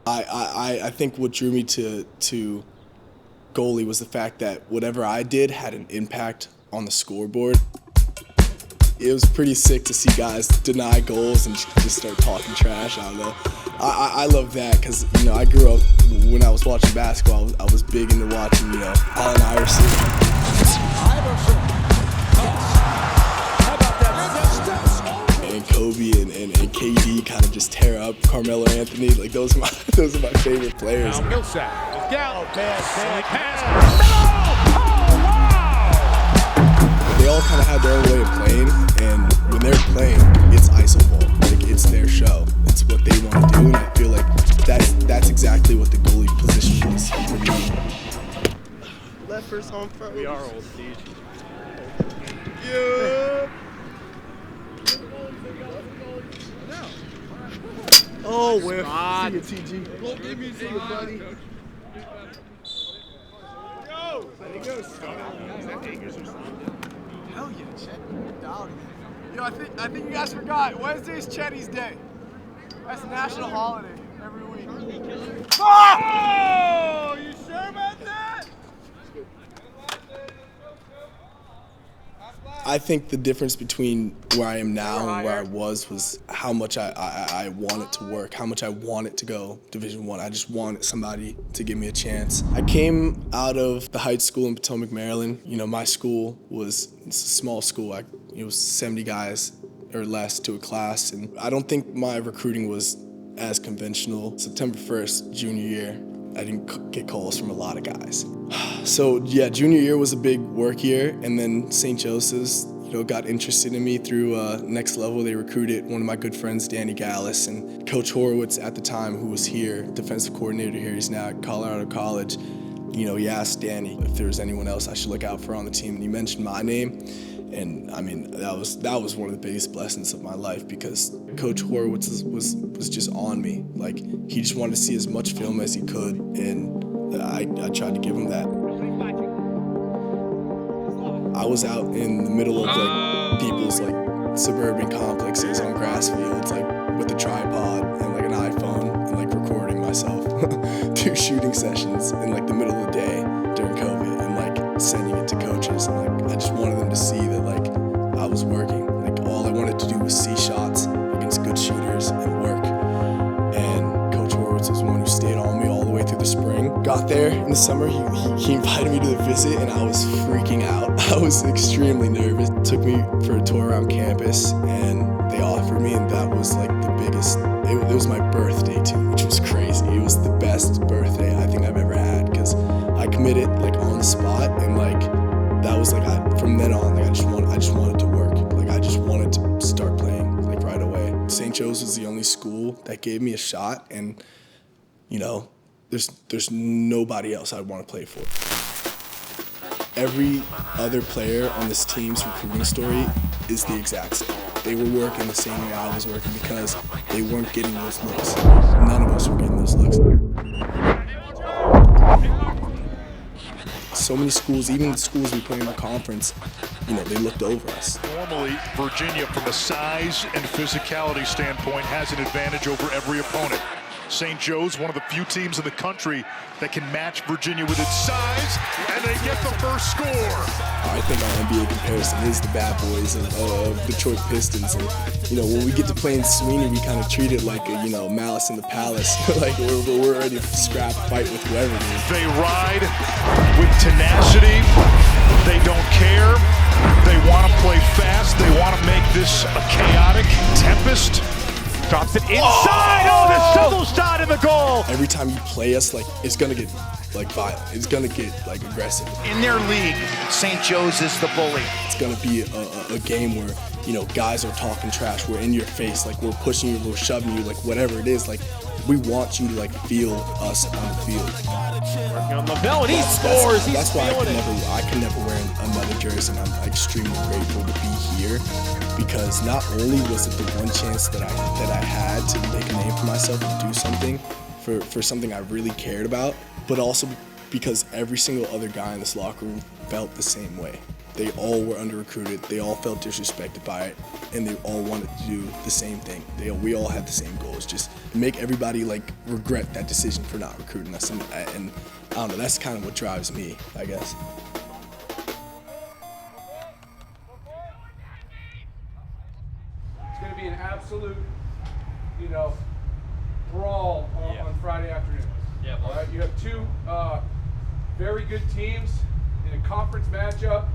I think what drew me to goalie was the fact that whatever I did had an impact on the scoreboard. It was pretty sick to see guys deny goals and just start talking trash. I don't know. I love that because, I grew up when I was watching basketball. I was big into watching, Allen Iverson. And Kobe and KD kind of just tear up Carmelo Anthony. Like those are my favorite players. Now Millsap. Gallo. Pass. They all kind of had their own way of playing, and when they're playing, it's iso ball. Like it's their show. It's what they want to do, and I feel like that's exactly what the goalie position is for me. Left first home front. We are old, Steve. Yeah. Oh, where? See you, TG. Go give me some, buddy. Go. Let it go. Is that Akers or something? Hell yeah, Chet. Yo, I think you guys forgot. Wednesday's Chetty's day. That's a national holiday every week. Oh! You sure about that? I think the difference between where I am now and where I was how much I want it to work, how much I want it to go Division I. I just wanted somebody to give me a chance. I came out of the Heights School in Potomac, Maryland. My school it's a small school. It was 70 guys or less to a class, and I don't think my recruiting was as conventional. September 1st, junior year, I didn't get calls from a lot of guys. So yeah, junior year was a big work year, and then St. Joseph's, got interested in me through Next Level. They recruited one of my good friends, Danny Gallis, and Coach Horowitz at the time, who was here, defensive coordinator here, he's now at Colorado College. He asked Danny if there was anyone else I should look out for on the team, and he mentioned my name. And I mean, that was one of the biggest blessings of my life, because Coach Horowitz was just on me. Like, he just wanted to see as much film as he could, and I tried to give him that. I was out in the middle of people's suburban complexes on grass fields, with a tripod and an iPhone, and recording myself do shooting sessions in the middle of the day during COVID, and sending it to coaches, and I just wanted them to see that I was working. All I wanted to do was see shots against good shooters and work. And Coach Horowitz was the one who stayed on me all the way through the spring. Got there in the summer, he invited me to the visit, and I was freaking out. I was extremely nervous. Took me for a tour around campus, and they offered me, and that was the biggest. It was my birthday too, which was crazy. It was the best birthday I think I've ever had, because I committed on the spot, and that was from then on I just wanted to work. I just wanted to start playing right away. St. Joe's was the only school that gave me a shot, and there's nobody else I'd want to play for. Every other player on this team's recruiting story is the exact same. They were working the same way I was working, because they weren't getting those looks. None of us were getting those looks. So many schools, even the schools we play in the conference, they looked over us. Normally, Virginia, from a size and physicality standpoint, has an advantage over every opponent. St. Joe's, one of the few teams in the country that can match Virginia with its size, and they get the first score. I think our NBA comparison is the bad boys of Detroit Pistons. And, when we get to play in Sweeney, we kind of treat it like Malice in the Palace. We're ready to scrap, fight with whoever it is. They ride with tenacity. They don't care. They want to play fast. They want to make this a chaotic tempest. Drops it inside. Oh, the double shot in the goal. Every time you play us, it's gonna get violent. It's gonna get aggressive. In their league, St. Joe's is the bully. It's gonna be a game where guys are talking trash. We're in your face, we're pushing you, we're shoving you, whatever it is. We want you to feel us on the field. Working on LaVelle, and he scores. That's why I can never wear another jersey, and I'm extremely grateful to be here, because not only was it the one chance that I had to make a name for myself and do something for something I really cared about, but also because every single other guy in this locker room felt the same way. They all were under-recruited. They all felt disrespected by it, and they all wanted to do the same thing. We all had the same goals, just make everybody like regret that decision for not recruiting us. And I don't know, that's kind of what drives me, I guess. It's going to be an absolute, brawl on Friday afternoon. Yeah. All right, you have two very good teams in a conference matchup,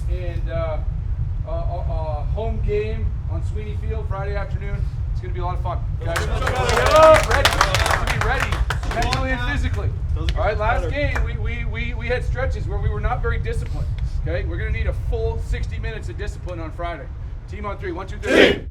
and a home game on Sweeney Field Friday afternoon. It's going to be a lot of fun. Guys, be ready mentally and physically. All right, last game we had stretches where we were not very disciplined. Okay, we're going to need a full 60 minutes of discipline on Friday. Team on 3, 1, 2, 3.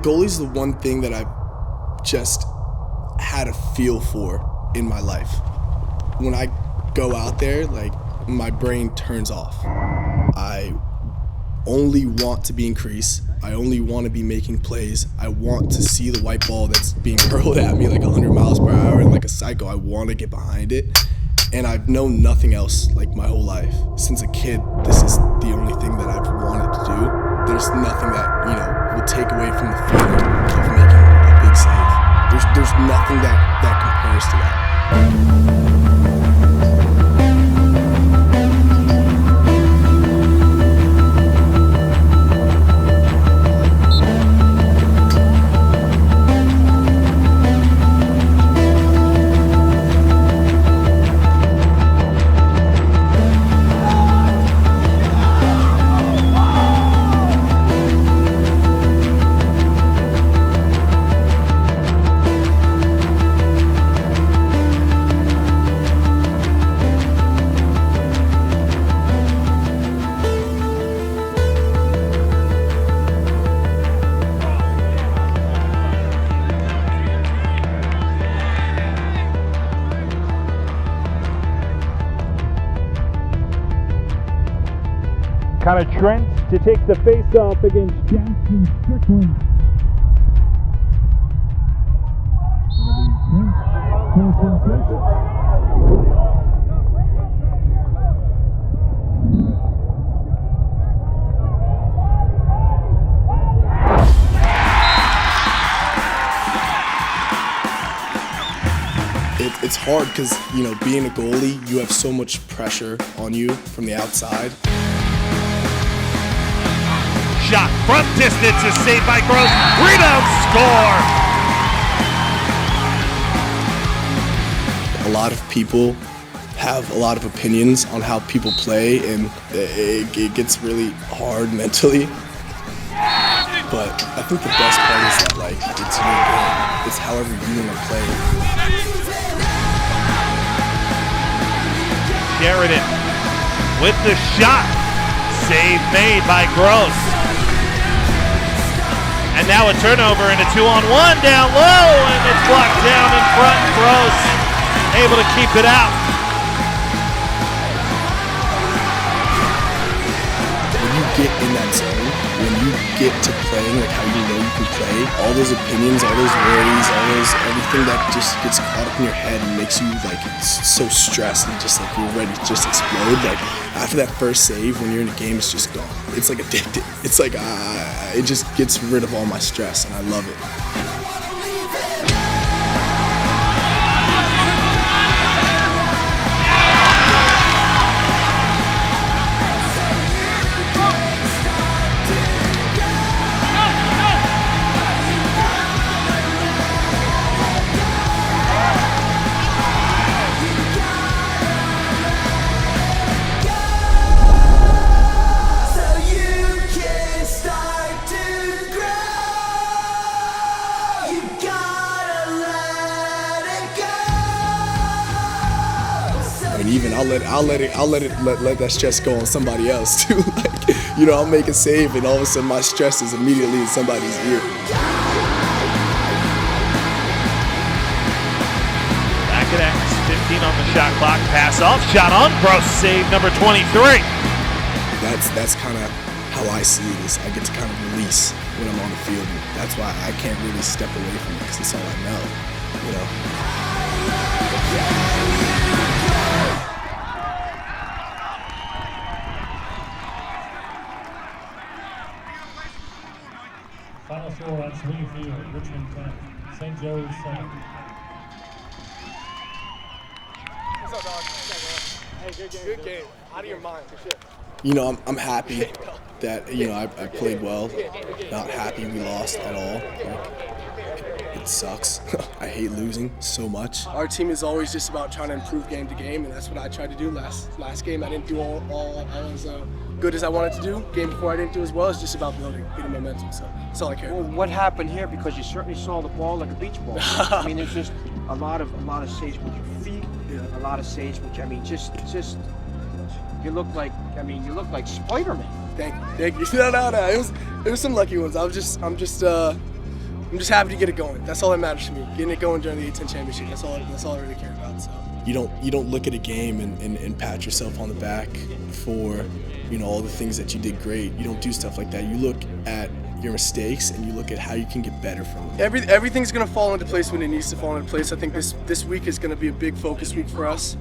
Goalie's the one thing that I've just had a feel for in my life. When I go out there, like, my brain turns off. I only want to be in crease. I only want to be making plays. I want to see the white ball that's being hurled at me like 100 miles per hour and like a psycho. I want to get behind it. And I've known nothing else like my whole life. Since a kid, this is the only thing that I've wanted to do. There's nothing that, will take away from the feeling of making a big save. There's nothing that compares to that. Kind of Trent to take the face-off against Jackson Strickland. It's hard because, being a goalie, you have so much pressure on you from the outside. Shot from distance is saved by Gross. Rebound, score! A lot of people have a lot of opinions on how people play, and it gets really hard mentally. But I think the best part is that, it's your game. It's however you want to play. Sheridan with the shot. Save made by Gross. And now a turnover and a 2-on-1 down low, and it's blocked down in front. Gross able to keep it out. When you get in that zone, when you get to playing like how you know you can play, all those opinions, all those worries, everything that just gets caught up in your head and makes you so stressed and just you're ready to just explode. After that first save, when you're in a game, it's just gone. It's addictive. It's it just gets rid of all my stress, and I love it. let that stress go on somebody else too. Like, you know, I'll make a save and all of a sudden my stress is immediately in somebody's ear. Back at X, 15 on the shot clock, pass off, shot on, gross, save number 23. That's kind of how I see it, is I get to kind of release when I'm on the field. And that's why I can't really step away from it, because it's all I know, you know. Final score on Swing Field, Richmond 10, St. Joe's 7. What's up, dog? Hey, good game. Good game. Out of your mind, for sure. You know, I'm happy that, you know, I played well. Not happy we lost at all. Like, it sucks. I hate losing so much. Our team is always just about trying to improve game to game, and that's what I tried to do last game. I didn't do all as good as I wanted to do. Game before I didn't do as well. It's just about building, getting momentum. So that's all I care about. Well, what happened here? Because you certainly saw the ball like a beach ball. I mean, there's just a lot of saves with your feet. A lot of saves with, I mean, just you look like Spider-Man. Thank you. No. It was some lucky ones. I'm just happy to get it going. That's all that matters to me. Getting it going during the A-10 championship. That's all I really care about. So. You don't look at a game and pat yourself on the back for, you know, all the things that you did great. You don't do stuff like that. You look at your mistakes and you look at how you can get better from them. Everything's gonna fall into place when it needs to fall into place. I think this week is gonna be a big focus week for us.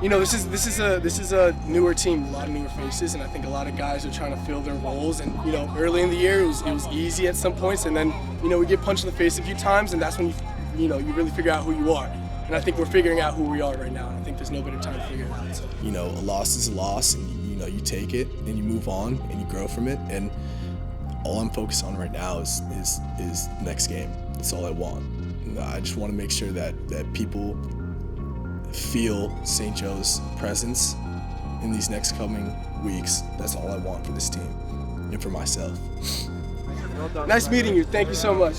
You know, this is a newer team, a lot of newer faces, and I think a lot of guys are trying to fill their roles. And you know, early in the year it was easy at some points, and then you know we get punched in the face a few times, and that's when you really figure out who you are. And I think we're figuring out who we are right now, and I think there's no better time to figure it out. So. You know, a loss is a loss, and you know you take it and you move on and you grow from it. And all I'm focused on right now is next game. That's all I want. And I just want to make sure that people feel St. Joe's presence in these next coming weeks. That's all I want for this team and for myself. Nice meeting you. Thank you so much.